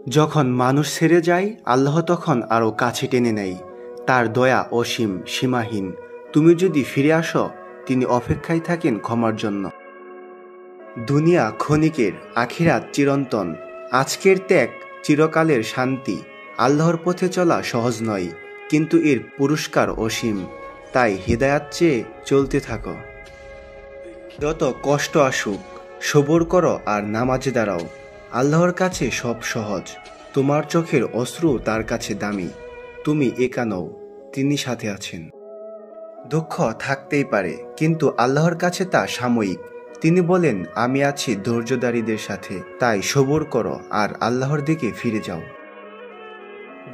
যখন মানুষ ছেড়ে যায়, আল্লাহ তখন আরও কাছে টেনে নেয়। তার দয়া অসীম, সীমাহীন। তুমি যদি ফিরে আসো, তিনি অপেক্ষায় থাকেন ক্ষমার জন্য। দুনিয়া ক্ষণিকের, আখিরাত চিরন্তন। আজকের ত্যাগ চিরকালের শান্তি। আল্লাহর পথে চলা সহজ নয়, কিন্তু এর পুরস্কার অসীম। তাই হিদায়াত চেয়ে চলতে থাকো। যত কষ্ট আসুক, সবর করো আর নামাজে দাঁড়াও। আল্লাহর কাছে সব সহজ। তোমার চোখের অশ্রু তার কাছে দামি। তুমি একা নও, তিনি সাথে আছেন। দুঃখ থাকতেই পারে, কিন্তু আল্লাহর কাছে তা সাময়িক। তিনি বলেন, আমি আছি ধৈর্যধারীদের সাথে। তাই সবর করো আর আল্লাহর দিকে ফিরে যাও।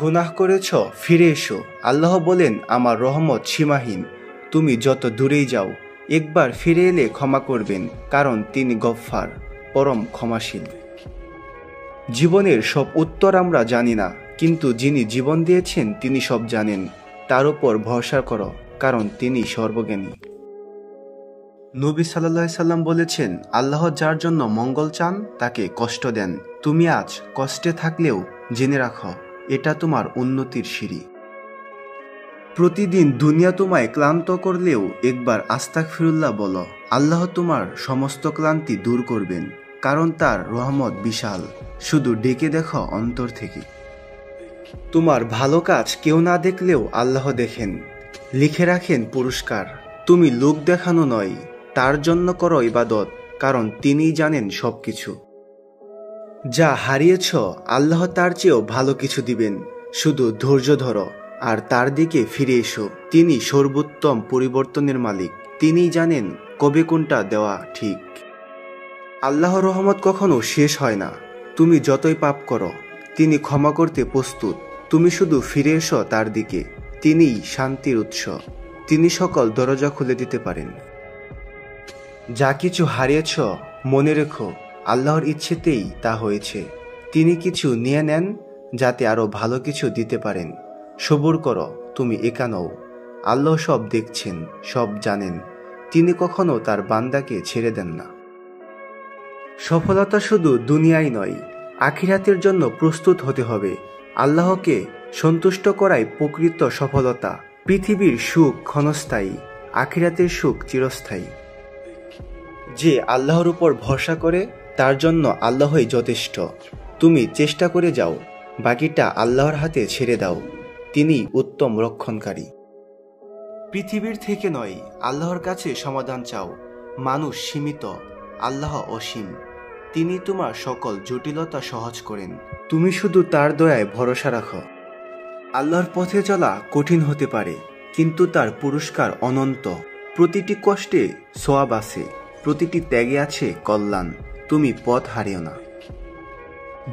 গুনাহ করেছ, ফিরে এসো। আল্লাহ বলেন, আমার রহমত সীমাহীন। তুমি যত দূরেই যাও, একবার ফিরে এলে ক্ষমা করবেন, কারণ তিনি গফফার, পরম ক্ষমাশীল। জীবনের সব উত্তর আমরা জানি না, কিন্তু যিনি জীবন দিয়েছেন তিনি সব জানেন। তার উপর ভরসা করো, কারণ তিনি সর্বজ্ঞানী। নবী সাল্লাল্লাহু আলাইহি সাল্লাম বলেছেন, আল্লাহ যার জন্য মঙ্গল চান তাকে কষ্ট দেন। তুমি আজ কষ্টে থাকলেও জেনে রাখো, এটা তোমার উন্নতির সিঁড়ি। প্রতিদিন দুনিয়া তোমায় ক্লান্ত করলেও একবার আস্তাগফিরুল্লাহ বলো। আল্লাহ তোমার সমস্ত ক্লান্তি দূর করবেন, কারণ তার রহমত বিশাল। শুধু ডেকে দেখো অন্তর থেকে। তোমার ভালো কাজ কেউ না দেখলেও আল্লাহ দেখেন, লিখে রাখেন পুরস্কার। তুমি লোক দেখানো নয়, তার জন্য করো ইবাদত, কারণ তিনিই জানেন সবকিছু। যা হারিয়েছ, আল্লাহ তার চেয়েও ভালো কিছু দিবেন। শুধু ধৈর্য ধরো আর তার দিকে ফিরে এসো। তিনি সর্বোত্তম পরিবর্তনের মালিক। তিনিই জানেন কবে কোনটা দেওয়া ঠিক। আল্লাহর রহমত কখনো শেষ হয় না। তুমি যতই পাপ করো, তিনি ক্ষমা করতে প্রস্তুত। তুমি শুধু ফিরে এসো তার দিকে। তিনিই শান্তির উৎস। তিনি সকল দরজা খুলে দিতে পারেন। যা কিছু হারিয়েছ, মনে রেখো, আল্লাহর ইচ্ছেতেই তা হয়েছে। তিনি কিছু নিয়ে নেন, যাতে আরো ভালো কিছু দিতে পারেন। সবুর করো, তুমি একা নও। আল্লাহ সব দেখছেন, সব জানেন। তিনি কখনো তার বান্দাকে ছেড়ে দেন না। সফলতা শুধু দুনিয়ায় নয়, আখিরাতের জন্য প্রস্তুত হতে হবে। আল্লাহকে সন্তুষ্ট করাই প্রকৃত সফলতা। পৃথিবীর সুখ ক্ষণস্থায়ী, আখিরাতের সুখ চিরস্থায়ী। যে আল্লাহর উপর ভরসা করে, তার জন্য আল্লাহই যথেষ্ট। তুমি চেষ্টা করে যাও, বাকিটা আল্লাহর হাতে ছেড়ে দাও। তিনি উত্তম রক্ষণকারী। পৃথিবীর থেকে নয়, আল্লাহর কাছে সমাধান চাও। মানুষ সীমিত, আল্লাহ অসীম। তিনি তোমার সকল জটিলতা সহজ করেন। তুমি শুধু তার দয়ায় ভরসা রাখো। আল্লাহর পথে চলা কঠিন হতে পারে, কিন্তু তার পুরস্কার অনন্ত। প্রতিটি কষ্টে সওয়াব আছে, প্রতিটি ত্যাগে আছে কল্যাণ। তুমি পথ হারিও না।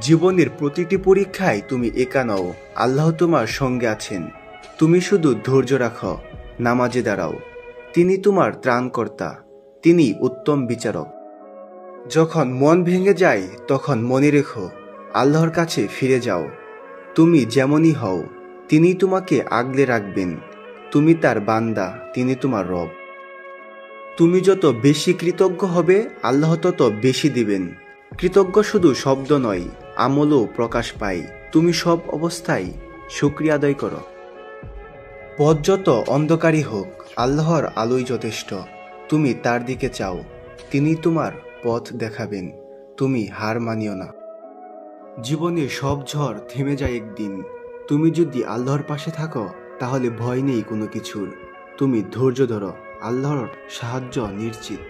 জীবনের প্রতিটি পরীক্ষায় তুমি একা নও, আল্লাহ তোমার সঙ্গে আছেন। তুমি শুধু ধৈর্য রাখো, নামাজে দাঁড়াও। তিনি তোমার ত্রাণকর্তা, তিনি উত্তম বিচারক। যখন মন ভেঙে যায়, তখন মনে রেখো, আল্লাহর কাছে ফিরে যাও। তুমি যেমনই হও, তিনি তোমাকে আগলে রাখবেন। তুমি তার বান্দা, তিনি তোমার রব। তুমি যত বেশি কৃতজ্ঞ হবে, আল্লাহ তত বেশি দিবেন। কৃতজ্ঞ শুধু শব্দ নয়, আমলও প্রকাশ পায়। তুমি সব অবস্থায় শুকরিয়া আদায় করো। পথ যত অন্ধকারই হোক, আল্লাহর আলোই যথেষ্ট। তুমি তার দিকে চাও, তিনি তোমার পথ দেখাবেন। তুমি হার মানিও না। জীবনের সব ঝড় থেমে যায় একদিন। তুমি যদি আল্লাহর পাশে থাকো, তাহলে ভয় নেই কোনো কিছুর। তুমি ধৈর্য ধরো, আল্লাহর সাহায্য নিশ্চিত।